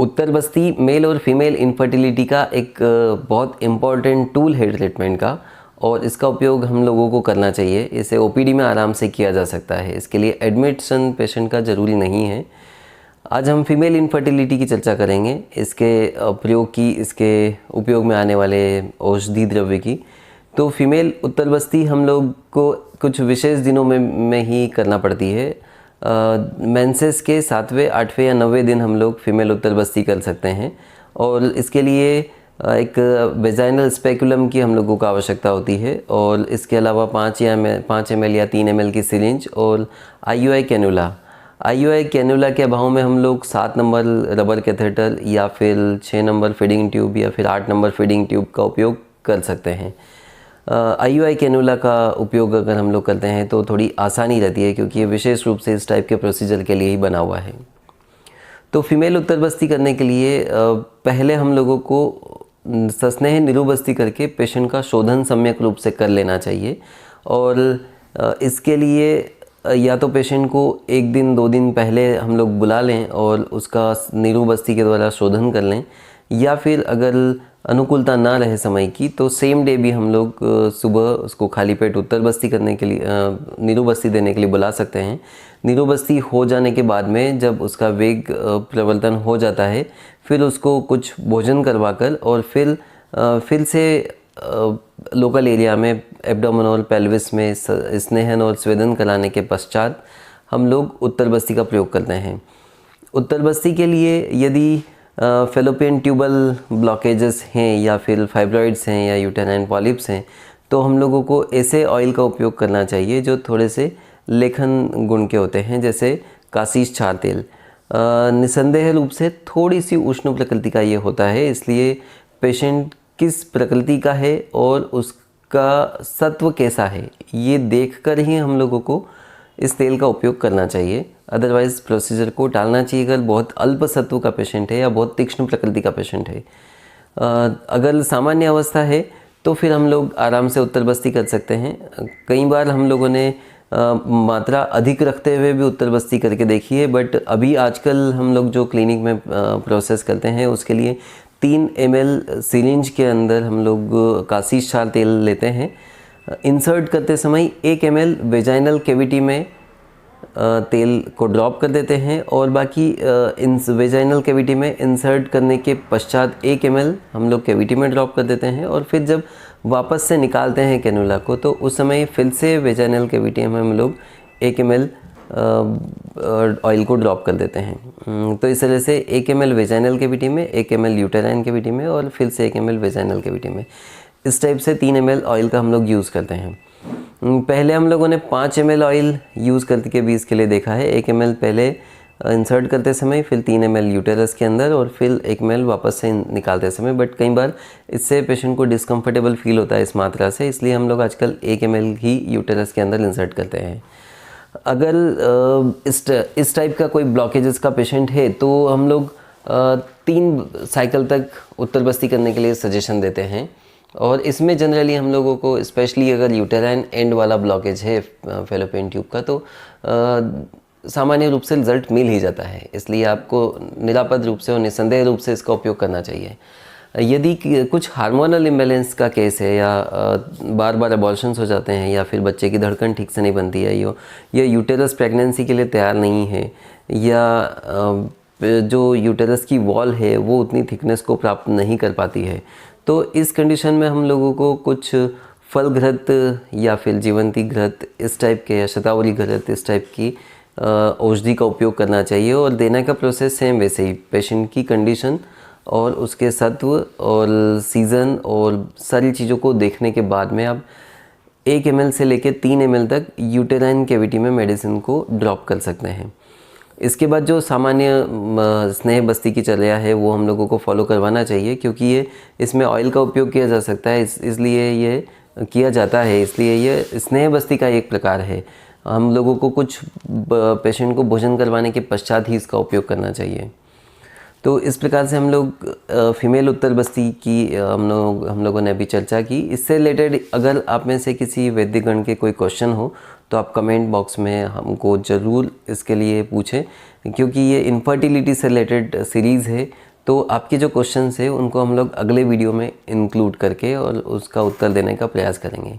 उत्तर बस्ती mail और female infertility का एक बहुत इम्पॉर्टेंट टूल है ट्रीटमेंट का, और इसका उपयोग हम लोगों को करना चाहिए। इसे ओपीडी में आराम से किया जा सकता है। इसके लिए एडमिशन पेशेंट का ज़रूरी नहीं है। आज हम फीमेल इनफर्टिलिटी की चर्चा करेंगे, इसके प्रयोग की, इसके उपयोग में आने वाले औषधि द्रव्य की। तो फीमेल उत्तर बस्ती हम लोग को कुछ विशेष दिनों में ही करना पड़ती है। मेंसेस के 7वें, 8वें या 9वें दिन हम लोग फीमेल उत्तर बस्ती कर सकते हैं, और इसके लिए एक वेजाइनल स्पेकुलम की हम लोगों को आवश्यकता होती है, और इसके अलावा 5 ml या 3 ml की सिरिंज और IUI कैनुला। IUI कैनुला के अभाव में हम लोग 7 नंबर रबर कैथेटर या फिर 6 नंबर फीडिंग ट्यूब या फिर 8 नंबर फीडिंग ट्यूब का उपयोग कर सकते हैं। IUI कैनुला का उपयोग अगर हम लोग करते हैं तो थोड़ी आसानी रहती है, क्योंकि ये विशेष रूप से इस टाइप के प्रोसीजर के लिए ही बना हुआ है। तो फीमेल उत्तर बस्ती करने के लिए पहले हम लोगों को सस्नेह निरूबस्ती करके पेशेंट का शोधन सम्यक रूप से कर लेना चाहिए। और इसके लिए या तो पेशेंट को 1 दिन 2 दिन पहले हम लोग बुला लें और उसका निरूबस्ती के द्वारा शोधन कर लें, या फिर अगर अनुकूलता ना रहे समय की तो सेम डे भी हम लोग सुबह उसको खाली पेट उत्तर बस्ती करने के लिए निरूबस्ती देने के लिए बुला सकते हैं। निरूबस्ती हो जाने के बाद में जब उसका वेग प्रवर्तन हो जाता है, फिर उसको कुछ भोजन करवाकर और फिर से लोकल एरिया में एब्डोमेन और पेल्विस में स्नेहन और स्वेदन कराने के पश्चात हम लोग उत्तर बस्ती का प्रयोग करते हैं। उत्तर बस्ती के लिए यदि फेलोपियन ट्यूबल ब्लॉकेजेस हैं या फिर फाइब्रॉइड्स हैं या यूटेराइन पॉलिप्स हैं, तो हम लोगों को ऐसे ऑयल का उपयोग करना चाहिए जो थोड़े से लेखन गुण के होते हैं, जैसे काशीश क्षार तेल। निसंदेह रूप से थोड़ी सी उष्ण प्रकृति का ये होता है, इसलिए पेशेंट किस प्रकृति का है और उसका सत्व कैसा है ये देखकर ही हम लोगों को इस तेल का उपयोग करना चाहिए। अदरवाइज़ प्रोसीजर को टालना चाहिए अगर बहुत अल्प सत्व का पेशेंट है या बहुत तीक्ष्ण प्रकृति का पेशेंट है। अगर सामान्य अवस्था है तो फिर हम लोग आराम से उत्तर बस्ती कर सकते हैं। कई बार हम लोगों ने मात्रा अधिक रखते हुए भी उत्तर बस्ती करके देखी है, बट अभी आजकल हम लोग जो क्लिनिक में प्रोसेस करते हैं उसके लिए 3 ml सिरिंज के अंदर हम लोग काशीश क्षार तेल लेते हैं। इंसर्ट करते समय 1 ml वेजाइनल कैविटी में तेल को ड्रॉप कर देते हैं, और बाकी वेजाइनल कैविटी में इंसर्ट करने के पश्चात 1 ml हम लोग कैविटी में ड्रॉप कर देते हैं, और फिर जब वापस से निकालते हैं कैनुला को तो उस समय फिर से वेजाइनल कैविटी में हम लोग 1 ml ऑयल को ड्रॉप कर देते हैं। तो इस तरह से 1 ml वेजाइनल कैविटी में, 1 ml यूटेराइन कैविटी में और फिर से 1 ml वेजाइनल कैविटी में, इस टाइप से 3 ml ऑयल का हम लोग यूज़ करते हैं। पहले हम लोगों ने 5 ml ऑयल यूज़ करके भी इसके लिए देखा है। 1 ml पहले इंसर्ट करते समय, फिर 3 ml यूटेरस के अंदर और फिर 1 ml वापस से निकालते समय, बट कई बार इससे पेशेंट को डिस्कम्फर्टेबल फील होता है इस मात्रा से, इसलिए हम लोग आजकल 1 ml ही यूटेरस के अंदर इंसर्ट करते हैं। अगर इस टाइप का कोई ब्लॉकेजेस का पेशेंट है तो हम लोग 3 साइकिल तक उत्तर बस्ती करने के लिए सजेशन देते हैं, और इसमें जनरली हम लोगों को स्पेशली अगर यूटेराइन एंड वाला ब्लॉकेज है फेलोपियन ट्यूब का तो सामान्य रूप से रिजल्ट मिल ही जाता है, इसलिए आपको निरापद रूप से और निसंदेह रूप से इसका उपयोग करना चाहिए। यदि कुछ हार्मोनल इम्बैलेंस का केस है या बार बार अबॉर्शंस हो जाते हैं या फिर बच्चे की धड़कन ठीक से नहीं बनती है, या यूटेरस प्रेगनेंसी के लिए तैयार नहीं है, या जो यूटेरस की वॉल है वो उतनी थिकनेस को प्राप्त नहीं कर पाती है, तो इस कंडीशन में हम लोगों को कुछ फल घृत या फिर जीवंती घृत इस टाइप के या शतावरी घृत इस टाइप की औषधि का उपयोग करना चाहिए। और देने का प्रोसेस सेम वैसे ही, पेशेंट की कंडीशन और उसके सत्व और सीज़न और सारी चीज़ों को देखने के बाद में आप 1 ml से लेकर 3 ml तक यूटेराइन कैविटी में मेडिसिन को ड्रॉप कर सकते हैं। इसके बाद जो सामान्य स्नेह बस्ती की चर्या है वो हम लोगों को फॉलो करवाना चाहिए, क्योंकि ये इसमें ऑयल का उपयोग किया जा सकता है, इसलिए ये किया जाता है, इसलिए ये स्नेह बस्ती का एक प्रकार है। हम लोगों को कुछ पेशेंट को भोजन करवाने के पश्चात ही इसका उपयोग करना चाहिए। तो इस प्रकार से हम लोग फीमेल उत्तर बस्ती की हम लोगों ने अभी चर्चा की। इससे रिलेटेड अगर आप में से किसी वैद्यगण के कोई क्वेश्चन हो तो आप कमेंट बॉक्स में हमको ज़रूर इसके लिए पूछें, क्योंकि ये इनफर्टिलिटी से रिलेटेड सीरीज़ है, तो आपके जो क्वेश्चंस है उनको हम लोग अगले वीडियो में इंक्लूड करके और उसका उत्तर देने का प्रयास करेंगे।